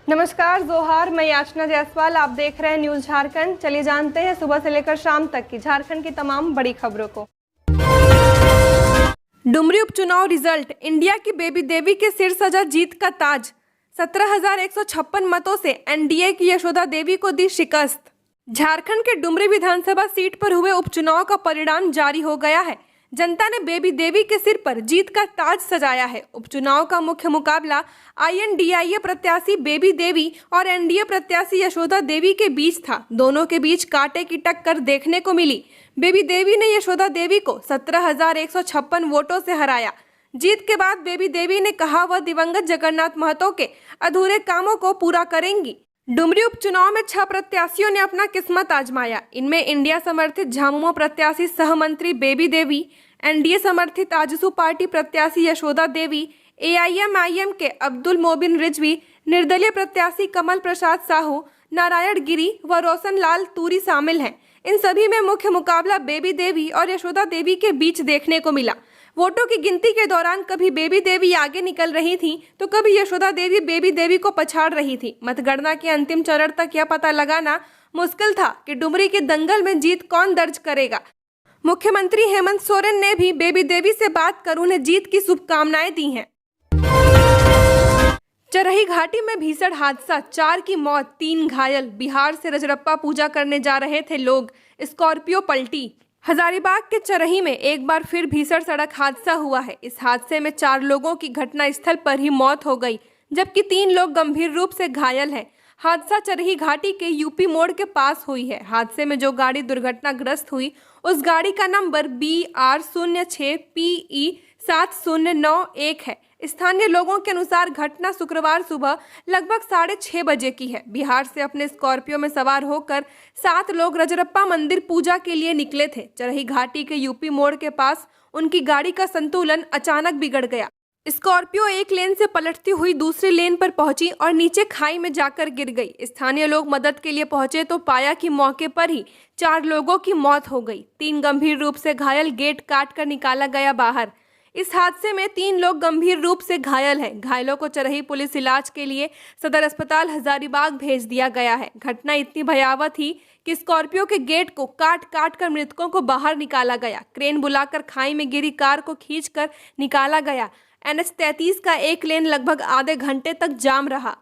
नमस्कार जोहार, मैं याचना जायसवाल। आप देख रहे हैं न्यूज झारखंड। चलिए जानते हैं सुबह से लेकर शाम तक की झारखंड की तमाम बड़ी खबरों को। डुमरी उपचुनाव रिजल्ट, इंडिया की बेबी देवी के सिर सजा जीत का ताज। 17,156 मतों से एनडीए की यशोदा देवी को दी शिकस्त। झारखंड के डुमरी विधानसभा सीट पर हुए उपचुनाव का परिणाम जारी हो गया है। जनता ने बेबी देवी के सिर पर जीत का ताज सजाया है। उपचुनाव का मुख्य मुकाबला आईएनडीआईए प्रत्याशी बेबी देवी और एनडीए प्रत्याशी यशोदा देवी के बीच था। दोनों के बीच कांटे की टक्कर देखने को मिली। बेबी देवी ने यशोदा देवी को 17,156 वोटों से हराया। जीत के बाद बेबी देवी ने कहा वह दिवंगत जगन्नाथ महतो के अधूरे कामों को पूरा करेंगी। डुमरी उपचुनाव में 6 प्रत्याशियों ने अपना किस्मत आजमाया। इनमें इंडिया समर्थित झामुमो प्रत्याशी सह मंत्री बेबी देवी, एनडीए समर्थित आजसू पार्टी प्रत्याशी यशोदा देवी, एआईएमआईएम के अब्दुल मोबिन रिजवी, निर्दलीय प्रत्याशी कमल प्रसाद साहू, नारायण गिरी व रोशन लाल तूरी शामिल हैं। इन सभी में मुख्य मुकाबला बेबी देवी और यशोदा देवी के बीच देखने को मिला। वोटों की गिनती के दौरान कभी बेबी देवी आगे निकल रही थी तो कभी यशोदा देवी बेबी देवी को पछाड़ रही थी। मतगणना के अंतिम चरण तक यह पता लगाना मुश्किल था कि डुमरी के दंगल में जीत कौन दर्ज करेगा। मुख्यमंत्री हेमंत सोरेन ने भी बेबी देवी से बात कर उन्हें जीत की शुभकामनाएं दी हैं। चरही घाटी में भीषण हादसा, 4 की मौत, 3 घायल। बिहार से रजरप्पा पूजा करने जा रहे थे लोग, स्कॉर्पियो पलटी। हजारीबाग के चरही में एक बार फिर भीषण सड़क हादसा हुआ है। इस हादसे में 4 लोगों की घटनास्थल पर ही मौत हो गई, जबकि 3 लोग गंभीर रूप से घायल हैं। हादसा चरही घाटी के यूपी मोड़ के पास हुई है। हादसे में जो गाड़ी दुर्घटनाग्रस्त हुई उस गाड़ी का नंबर BR06PE7091 है। स्थानीय लोगों के अनुसार घटना शुक्रवार सुबह लगभग 6:30 बजे की है। बिहार से अपने स्कॉर्पियो में सवार होकर 7 लोग रजरप्पा मंदिर पूजा के लिए निकले थे। चरही घाटी के यूपी मोड़ के पास उनकी गाड़ी का संतुलन अचानक बिगड़ गया। स्कॉर्पियो एक लेन से पलटती हुई दूसरी लेन पर पहुंची और नीचे खाई में जाकर गिर गई। स्थानीय लोग मदद के लिए पहुंचे तो पाया कि मौके पर ही 4 लोगों की मौत हो गई। 3 गंभीर रूप से घायल गेट काट कर निकाला गया बाहर। इस हादसे में 3 लोग गंभीर रूप से घायल हैं। घायलों को चरही पुलिस इलाज के लिए सदर अस्पताल हजारीबाग भेज दिया गया है। घटना इतनी भयावह थी कि स्कॉर्पियो के गेट को काट काट कर मृतकों को बाहर निकाला गया। क्रेन बुलाकर खाई में गिरी कार को खींचकर निकाला गया। NH-33 का एक लेन लगभग आधे घंटे तक जाम रहा।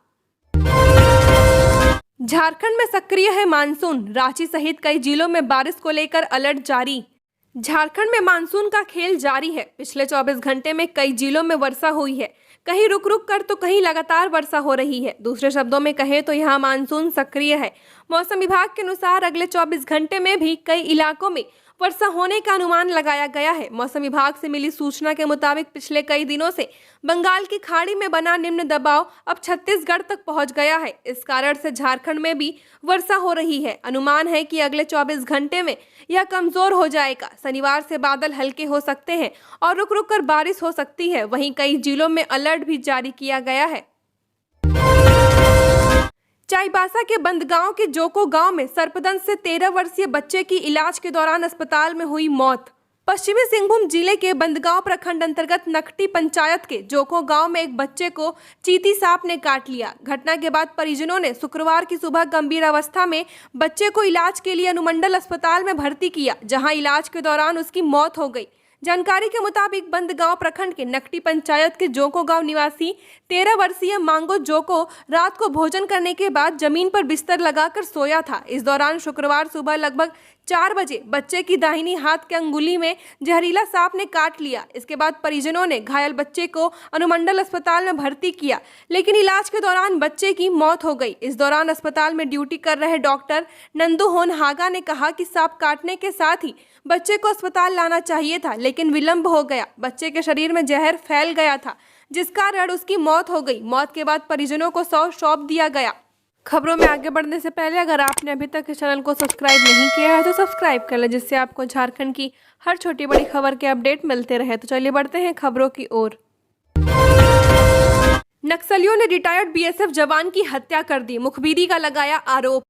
झारखंड में सक्रिय है मानसून, रांची सहित कई जिलों में बारिश को लेकर अलर्ट जारी। झारखंड में मानसून का खेल जारी है। पिछले 24 घंटे में कई जिलों में वर्षा हुई है। कहीं रुक रुक कर तो कहीं लगातार वर्षा हो रही है। दूसरे शब्दों में कहें तो यहाँ मानसून सक्रिय है। मौसम विभाग के अनुसार अगले 24 घंटे में भी कई इलाकों में वर्षा होने का अनुमान लगाया गया है। मौसम विभाग से मिली सूचना के मुताबिक पिछले कई दिनों से बंगाल की खाड़ी में बना निम्न दबाव अब छत्तीसगढ़ तक पहुंच गया है। इस कारण से झारखंड में भी वर्षा हो रही है। अनुमान है कि अगले 24 घंटे में यह कमजोर हो जाएगा। शनिवार से बादल हल्के हो सकते हैं और रुक रुक कर बारिश हो सकती है। वहीं कई जिलों में अलर्ट भी जारी किया गया है। चाईबासा के बंदगांव के जोको गांव में सर्पदंश से 13 वर्षीय बच्चे की इलाज के दौरान अस्पताल में हुई मौत। पश्चिमी सिंहभूम जिले के बंदगांव प्रखंड अंतर्गत नकटी पंचायत के जोको गांव में एक बच्चे को चीती सांप ने काट लिया। घटना के बाद परिजनों ने शुक्रवार की सुबह गंभीर अवस्था में बच्चे को इलाज के लिए अनुमंडल अस्पताल में भर्ती किया, जहां इलाज के दौरान उसकी मौत हो गई। जानकारी के मुताबिक बंदगांव प्रखंड के नकटी पंचायत के जोको गांव निवासी 13 वर्षीय मांगो जोको रात को भोजन करने के बाद जमीन पर बिस्तर लगाकर सोया था। इस दौरान शुक्रवार सुबह लगभग 4 बजे बच्चे की दाहिनी हाथ के अंगुली में जहरीला सांप ने काट लिया। इसके बाद परिजनों ने घायल बच्चे को अनुमंडल अस्पताल में भर्ती किया, लेकिन इलाज के दौरान बच्चे की मौत हो गई। इस दौरान अस्पताल में ड्यूटी कर रहे डॉक्टर नंदू होनहागा ने कहा कि सांप काटने के साथ ही बच्चे को अस्पताल लाना चाहिए था, लेकिन विलंब हो गया। बच्चे के शरीर में जहर फैल गया था, जिस कारण उसकी मौत हो गई। मौत के बाद परिजनों को शव सौंप दिया गया। खबरों में आगे बढ़ने से पहले अगर आपने अभी तक इस चैनल को सब्सक्राइब नहीं किया है तो सब्सक्राइब कर लें, जिससे आपको झारखंड की हर छोटी बड़ी खबर के अपडेट मिलते रहे। तो चलिए बढ़ते हैं खबरों की ओर। नक्सलियों ने रिटायर्ड बीएसएफ जवान की हत्या कर दी, मुखबिरी का लगाया आरोप।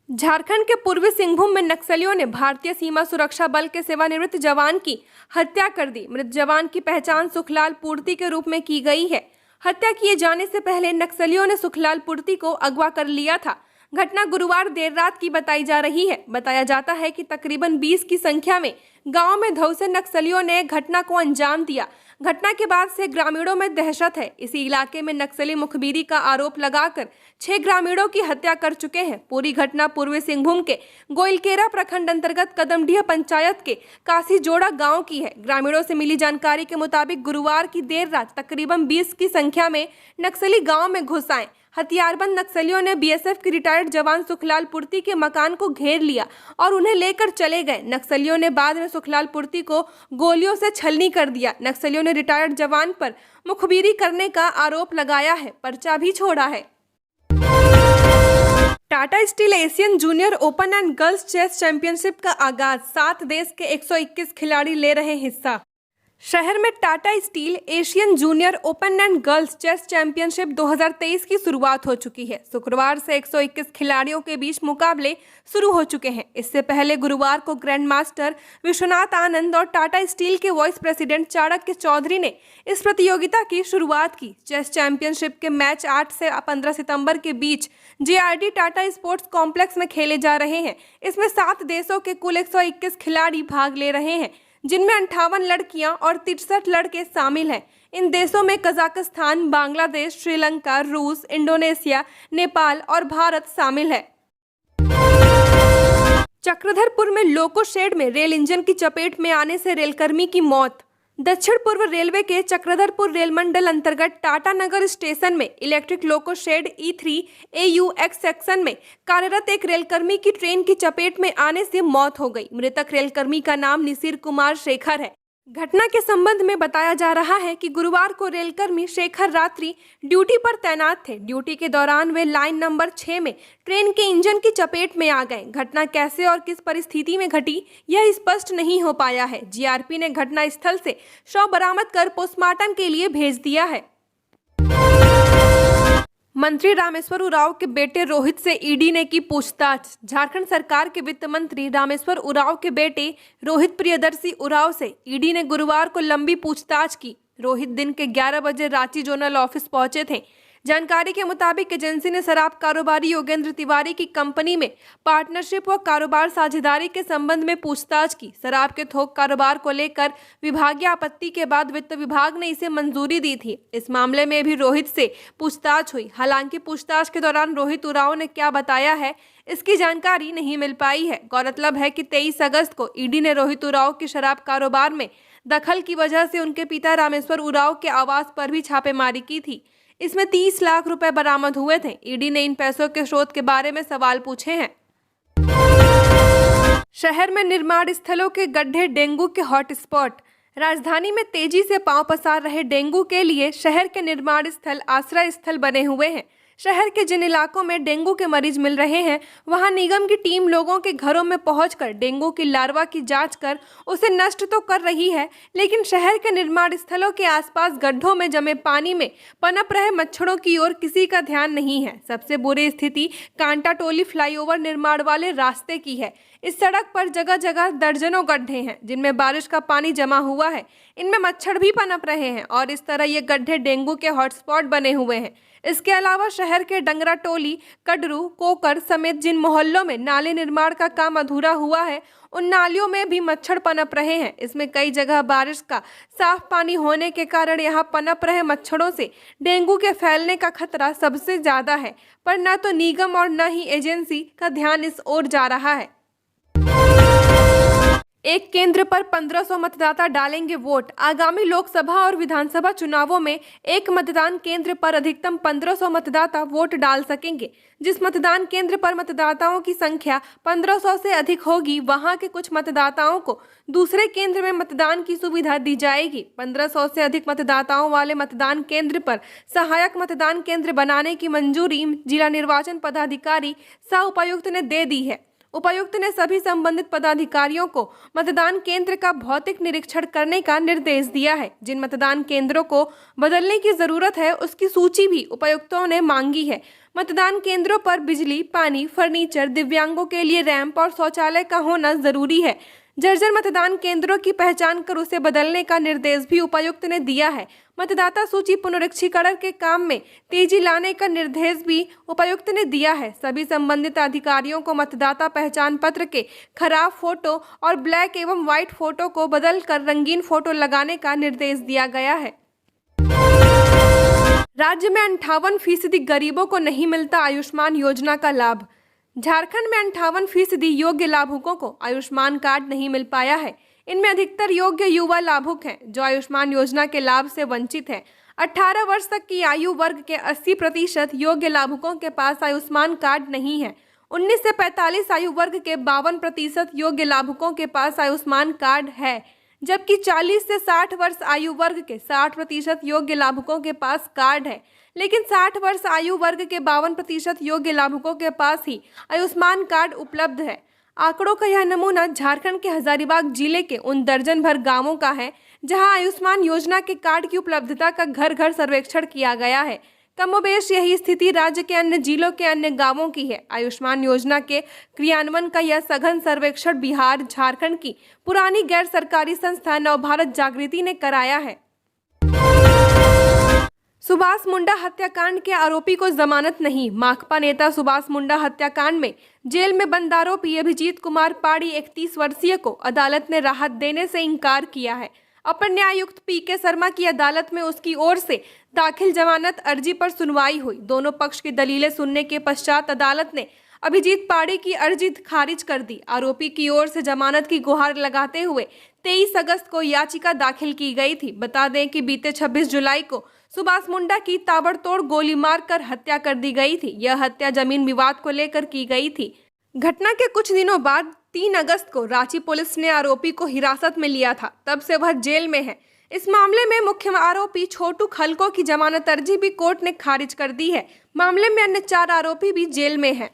झारखंड के पूर्वी सिंहभूम में नक्सलियों ने भारतीय सीमा सुरक्षा बल के सेवानिवृत्त जवान की हत्या कर दी। मृत जवान की पहचान सुखलाल पूर्ति के रूप में की गई है। हत्या किए जाने से पहले नक्सलियों ने सुखलाल पूर्ति को अगवा कर लिया था। घटना गुरुवार देर रात की बताई जा रही है। बताया जाता है कि तकरीबन 20 की संख्या में गांव में धौसे नक्सलियों ने घटना को अंजाम दिया। घटना के बाद से ग्रामीणों में दहशत है। इसी इलाके में नक्सली मुखबिरी का आरोप लगाकर 6 ग्रामीणों की हत्या कर चुके हैं। पूरी घटना पूर्वी सिंहभूम के गोइलकेरा प्रखंड अंतर्गत कदमडीह पंचायत के कासीजोड़ा गांव की है। ग्रामीणों से मिली जानकारी के मुताबिक गुरुवार की देर रात तकरीबन 20 की संख्या में नक्सली गाँव में घुस आए। हथियारबंद नक्सलियों ने बीएसएफ के रिटायर्ड जवान सुखलाल पूर्ति के मकान को घेर लिया और उन्हें लेकर चले गए। नक्सलियों ने बाद में सुखलाल पूर्ति को गोलियों से छलनी कर दिया। नक्सलियों ने रिटायर्ड जवान पर मुखबिरी करने का आरोप लगाया है, पर्चा भी छोड़ा है। Tata steel Asian junior open and girls chess championship का आगाज। 7 देश के 121 खिलाड़ी ले रहे हिस्सा। शहर में Tata steel Asian junior open and girls chess championship 2023 की शुरुआत हो चुकी है। शुक्रवार से 121 खिलाड़ियों के बीच मुकाबले शुरू हो चुके हैं। इससे पहले गुरुवार को ग्रैंड मास्टर विश्वनाथ आनंद और टाटा स्टील के वाइस प्रेसिडेंट चाणक्य चौधरी ने इस प्रतियोगिता की शुरुआत की। चेस चैंपियनशिप के मैच 8 से 15 सितंबर के बीच JRD टाटा स्पोर्ट्स कॉम्प्लेक्स में खेले जा रहे हैं। इसमें 7 देशों के कुल 121 खिलाड़ी भाग ले रहे हैं, जिनमें 58 लड़कियां और 63 लड़के शामिल हैं। इन देशों में कजाकिस्तान, बांग्लादेश, श्रीलंका, रूस, इंडोनेशिया, नेपाल और भारत शामिल है। चक्रधरपुर में लोको शेड में रेल इंजन की चपेट में आने से रेलकर्मी की मौत। दक्षिण पूर्व रेलवे के चक्रधरपुर रेल मंडल अंतर्गत टाटानगर स्टेशन में electric loco shed E3 AUX section में कार्यरत एक रेलकर्मी की ट्रेन की चपेट में आने से मौत हो गई। मृतक रेलकर्मी का नाम निसीर कुमार शेखर है। घटना के संबंध में बताया जा रहा है कि गुरुवार को रेलकर्मी शेखर रात्रि ड्यूटी पर तैनात थे। ड्यूटी के दौरान वे लाइन नंबर 6 में ट्रेन के इंजन की चपेट में आ गए। घटना कैसे और किस परिस्थिति में घटी, यह स्पष्ट नहीं हो पाया है। GRP ने घटना स्थल से शव बरामद कर पोस्टमार्टम के लिए भेज दिया है। मंत्री रामेश्वर उरांव के बेटे रोहित से ईडी ने की पूछताछ। झारखंड सरकार के वित्त मंत्री रामेश्वर उरांव के बेटे रोहित प्रियदर्शी उरांव से ईडी ने गुरुवार को लंबी पूछताछ की। रोहित दिन के 11 बजे रांची जोनल ऑफिस पहुंचे थे। जानकारी के मुताबिक एजेंसी ने शराब कारोबारी योगेंद्र तिवारी की कंपनी में पार्टनरशिप व कारोबार साझेदारी के संबंध में पूछताछ की। शराब के थोक कारोबार को लेकर विभागीय आपत्ति के बाद वित्त विभाग ने इसे मंजूरी दी थी। इस मामले में भी रोहित से पूछताछ हुई। हालांकि पूछताछ के दौरान रोहित उरांव ने क्या बताया है, इसकी जानकारी नहीं मिल पाई है। गौरतलब है कि 23 अगस्त को ईडी ने रोहित उरांव की शराब कारोबार में दखल की वजह से उनके पिता रामेश्वर उरांव के आवास पर भी छापेमारी की थी। इसमें 30 लाख रुपए बरामद हुए थे। ईडी ने इन पैसों के स्रोत के बारे में सवाल पूछे हैं। शहर में निर्माण स्थलों के गड्ढे डेंगू के हॉटस्पॉट। राजधानी में तेजी से पांव पसार रहे डेंगू के लिए शहर के निर्माण स्थल आश्रय स्थल बने हुए हैं। शहर के जिन इलाकों में डेंगू के मरीज मिल रहे हैं, वहां निगम की टीम लोगों के घरों में पहुंचकर डेंगू की लार्वा की जांच कर उसे नष्ट तो कर रही है, लेकिन शहर के निर्माण स्थलों के आसपास गड्ढों में जमे पानी में पनप रहे मच्छरों की ओर किसी का ध्यान नहीं है। सबसे बुरी स्थिति कांटाटोली फ्लाईओवर निर्माण वाले रास्ते की है। इस सड़क पर जगह जगह दर्जनों गड्ढे हैं, जिनमें बारिश का पानी जमा हुआ है। इनमें मच्छर भी पनप रहे हैं और इस तरह ये गड्ढे डेंगू के हॉटस्पॉट बने हुए हैं। इसके अलावा शहर के डंगरा टोली, कडरू, कोकर समेत जिन मोहल्लों में नाले निर्माण का काम अधूरा हुआ है, उन नालियों में भी मच्छर पनप रहे हैं। इसमें कई जगह बारिश का साफ पानी होने के कारण यहाँ पनप रहे मच्छरों से डेंगू के फैलने का खतरा सबसे ज्यादा है, पर न तो निगम और न ही एजेंसी का ध्यान इस ओर जा रहा है। एक केंद्र पर 1500 मतदाता डालेंगे वोट। आगामी लोकसभा और विधानसभा चुनावों में एक मतदान केंद्र पर अधिकतम 1500 मतदाता वोट डाल सकेंगे। जिस मतदान केंद्र पर मतदाताओं की संख्या 1500 से अधिक होगी, वहां के कुछ मतदाताओं को दूसरे केंद्र में मतदान की सुविधा दी जाएगी। 1500 से अधिक मतदाताओं वाले मतदान केंद्र पर सहायक मतदान केंद्र बनाने की मंजूरी जिला निर्वाचन पदाधिकारी सह उपायुक्त ने दे दी है। उपायुक्त ने सभी संबंधित पदाधिकारियों को मतदान केंद्र का भौतिक निरीक्षण करने का निर्देश दिया है। जिन मतदान केंद्रों को बदलने की जरूरत है, उसकी सूची भी उपायुक्तों ने मांगी है। मतदान केंद्रों पर बिजली, पानी, फर्नीचर, दिव्यांगों के लिए रैंप और शौचालय का होना जरूरी है। जर्जर मतदान केंद्रों की पहचान कर उसे बदलने का निर्देश भी उपायुक्त ने दिया है। मतदाता सूची पुनरीक्षीकरण के काम में तेजी लाने का निर्देश भी उपायुक्त ने दिया है। सभी संबंधित अधिकारियों को मतदाता पहचान पत्र के खराब फोटो और ब्लैक एवं व्हाइट फोटो को बदलकर रंगीन फोटो लगाने का निर्देश दिया गया है। राज्य में 58% गरीबों को नहीं मिलता आयुष्मान योजना का लाभ। झारखंड में 58% योग्य लाभुकों को आयुष्मान कार्ड नहीं मिल पाया है। इनमें अधिकतर योग्य युवा लाभुक हैं जो आयुष्मान योजना के लाभ से वंचित हैं। 18 वर्ष तक की आयु वर्ग के 80% योग्य लाभुकों के पास आयुष्मान कार्ड नहीं है। 19 से 45 आयु वर्ग के 52% योग्य लाभुकों के पास आयुष्मान कार्ड है, जबकि 40 से 60 वर्ष आयु वर्ग के 60% योग्य लाभुकों के पास कार्ड है, लेकिन 60 वर्ष आयु वर्ग के 52% योग्य लाभुकों के पास ही आयुष्मान कार्ड उपलब्ध है। आंकड़ों का यह नमूना झारखंड के हजारीबाग जिले के उन दर्जन भर गांवों का है जहां आयुष्मान योजना के कार्ड की उपलब्धता का घर घर सर्वेक्षण किया गया है। कमोबेश यही स्थिति राज्य के अन्य जिलों के अन्य गांवों की है। आयुष्मान योजना के क्रियान्वयन का यह सघन सर्वेक्षण बिहार झारखंड की पुरानी गैर सरकारी संस्था नवभारत जागृति ने कराया है। सुभाष मुंडा हत्याकांड के आरोपी को जमानत नहीं। माकपा नेता सुभाष मुंडा हत्याकांड में जेल में बंद आरोपी अभिजीत कुमार पाड़ी 31 वर्षीय को अदालत ने राहत देने से इनकार किया है। अपर न्यायायुक्त पीके शर्मा की अदालत में उसकी ओर से दाखिल जमानत अर्जी पर सुनवाई हुई। दोनों पक्ष की दलीलें सुनने के पश्चात अदालत ने अभिजीत पाड़ी की अर्जी खारिज कर दी। आरोपी की ओर से जमानत की गुहार लगाते हुए 23 अगस्त को याचिका दाखिल की गई थी। बता दें कि बीते 26 जुलाई को सुभाष मुंडा की ताबड़तोड़ गोली मारकर हत्या कर दी गई थी। यह हत्या जमीन विवाद को लेकर की गई थी। घटना के कुछ दिनों बाद 3 अगस्त को रांची पुलिस ने आरोपी को हिरासत में लिया था, तब से वह जेल में है। इस मामले में मुख्य आरोपी छोटू खलको की जमानत अर्जी भी कोर्ट ने खारिज कर दी है। मामले में अन्य 4 आरोपी भी जेल में हैं।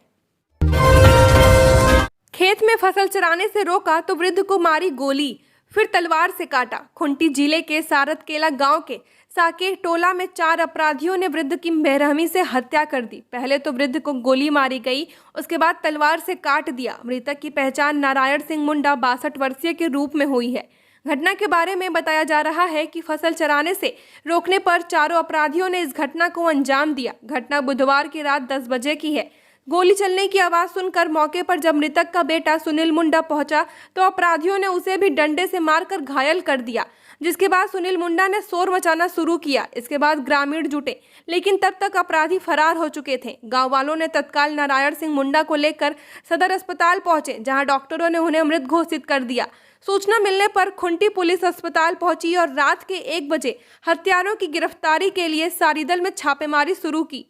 खेत में फसल चराने से रोका तो वृद्ध को मारी गोली, फिर तलवार से काटा। खूंटी जिले के सारतकेला गांव के साके टोला में 4 अपराधियों ने वृद्ध की बेरहमी से हत्या कर दी। पहले तो वृद्ध को गोली मारी गई, उसके बाद तलवार से काट दिया। मृतक की पहचान नारायण सिंह मुंडा 62 वर्षीय के रूप में हुई है। घटना के बारे में बताया जा रहा है कि फसल चराने से रोकने पर चारों अपराधियों ने इस घटना को अंजाम दिया। घटना बुधवार की रात 10 बजे की है। गोली चलने की आवाज सुनकर मौके पर जब मृतक का बेटा सुनील मुंडा पहुंचा तो अपराधियों ने उसे भी डंडे से मारकर घायल कर दिया, जिसके बाद सुनील मुंडा ने शोर मचाना शुरू किया। इसके बाद ग्रामीण जुटे, लेकिन तब तक अपराधी फरार हो चुके थे। गांव वालों ने तत्काल नारायण सिंह मुंडा को लेकर सदर अस्पताल पहुंचे, जहां डॉक्टरों ने उन्हें मृत घोषित कर दिया। सूचना मिलने पर खुंटी पुलिस अस्पताल पहुंची और रात के 1 बजे हत्यारों की गिरफ्तारी के लिए सारीदल में छापेमारी शुरू की।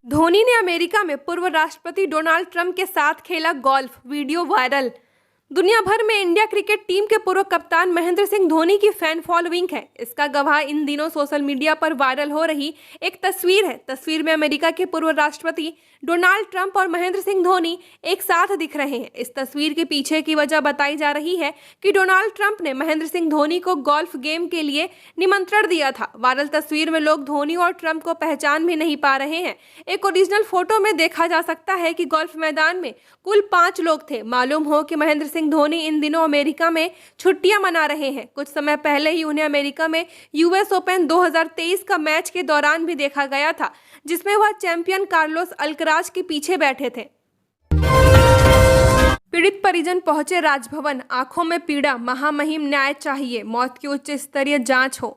धोनी ने अमेरिका में पूर्व राष्ट्रपति डोनाल्ड ट्रंप के साथ खेला गोल्फ, वीडियो वायरल। दुनिया भर में इंडिया क्रिकेट टीम के पूर्व कप्तान महेंद्र सिंह धोनी की फैन फॉलोइंग है। इसका गवाह इन दिनों सोशल मीडिया पर वायरल हो रही एक तस्वीर है। तस्वीर में अमेरिका के पूर्व राष्ट्रपति डोनाल्ड ट्रंप और महेंद्र सिंह धोनी एक साथ दिख रहे हैं। इस तस्वीर के पीछे की वजह बताई जा रही है कि डोनाल्ड ट्रंप ने महेंद्र सिंह धोनी को गोल्फ गेम के लिए निमंत्रण दिया था। वायरल तस्वीर में लोग धोनी और ट्रंप को पहचान भी नहीं पा रहे हैं। एक ओरिजिनल फोटो में देखा जा सकता है कि गोल्फ मैदान में कुल 5 लोग थे। मालूम हो कि महेंद्र सिंह धोनी इन दिनों अमेरिका में छुट्टियां मना रहे हैं। कुछ समय पहले ही उन्हें अमेरिका में यूएस ओपन 2023 का मैच के दौरान भी देखा गया था, जिसमें वह चैंपियन कार्लोस अल्कराज के पीछे बैठे थे। पीड़ित परिजन पहुंचे राजभवन, आंखों में पीड़ा, महामहिम न्याय चाहिए, मौत की उच्च स्तरीय जांच हो।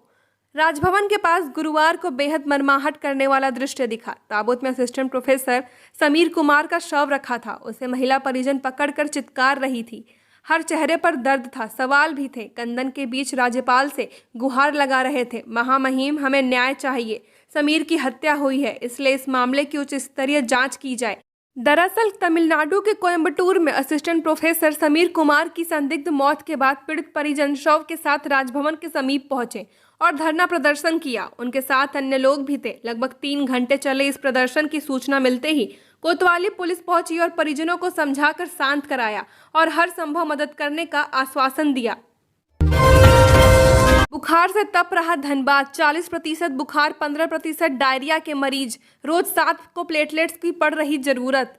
राजभवन के पास गुरुवार को बेहद मर्माहट करने वाला दृश्य दिखा। ताबूत में असिस्टेंट प्रोफेसर समीर कुमार का शव रखा था। उसे महिला परिजन पकड़कर चित्कार रही थी। हर चेहरे पर दर्द था, सवाल भी थे। कंदन के बीच राज्यपाल से गुहार लगा रहे थे, महामहिम हमें न्याय चाहिए। समीर की हत्या हुई है, इसलिए इस मामले की उच्च स्तरीय जांच की जाए। दरअसल तमिलनाडु के कोयम्बटूर में असिस्टेंट प्रोफेसर समीर कुमार की संदिग्ध मौत के बाद पीड़ित परिजन शव के साथ राजभवन के समीप पहुंचे और धरना प्रदर्शन किया। उनके साथ अन्य लोग भी थे। लगभग 3 घंटे चले इस प्रदर्शन की सूचना मिलते ही कोतवाली पुलिस पहुंची और परिजनों को समझाकर शांत कराया और हर संभव मदद करने का आश्वासन दिया। बुखार से तप रहा धनबाद, 40% बुखार, 15% डायरिया के मरीज, रोज 7 को प्लेटलेट्स की पड़ रही जरूरत।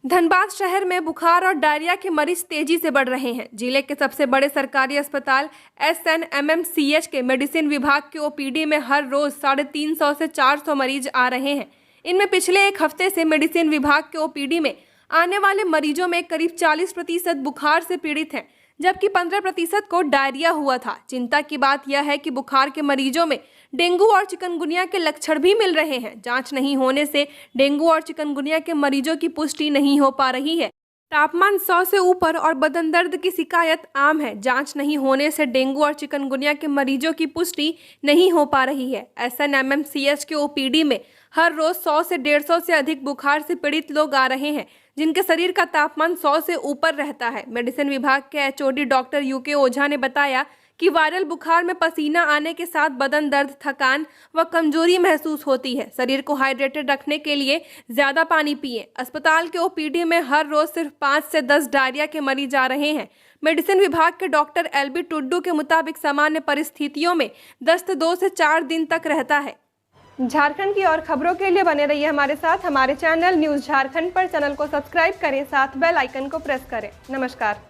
धनबाद शहर में बुखार और डायरिया के मरीज तेजी से बढ़ रहे हैं। जिले के सबसे बड़े सरकारी अस्पताल SNMMCH के मेडिसिन विभाग के OPD में हर रोज 350 से 400 मरीज आ रहे हैं। इनमें पिछले एक हफ्ते से मेडिसिन विभाग के OPD में आने वाले मरीजों में करीब 40% बुखार से पीड़ित हैं, जबकि 15% को डायरिया हुआ था। चिंता की बात यह है कि बुखार के मरीजों में डेंगू और चिकनगुनिया के लक्षण भी मिल रहे हैं। जांच नहीं होने से डेंगू और चिकनगुनिया के मरीजों की पुष्टि नहीं हो पा रही है। तापमान 100 से ऊपर और बदन दर्द की शिकायत आम है। जांच नहीं होने से डेंगू और चिकनगुनिया के मरीजों की पुष्टि नहीं हो पा रही है। SNMMCH के OPD में हर रोज 100 से 150 से अधिक बुखार से पीड़ित लोग आ रहे हैं, जिनके शरीर का तापमान 100 से ऊपर रहता है। मेडिसिन विभाग के HOD डॉक्टर UK ओझा ने बताया कि वायरल बुखार में पसीना आने के साथ बदन दर्द, थकान व कमजोरी महसूस होती है। शरीर को हाइड्रेटेड रखने के लिए ज्यादा पानी पिए। अस्पताल के OPD में हर रोज सिर्फ 5 से 10 डायरिया के मरीज आ रहे हैं। मेडिसिन विभाग के डॉक्टर LB टुड्डू के मुताबिक सामान्य परिस्थितियों में दस्त 2 से 4 दिन तक रहता है। झारखंड की और खबरों के लिए बने रहिए हमारे साथ। हमारे चैनल न्यूज़ झारखंड पर चैनल को सब्सक्राइब करें, साथ बेल आइकन को प्रेस करें। नमस्कार।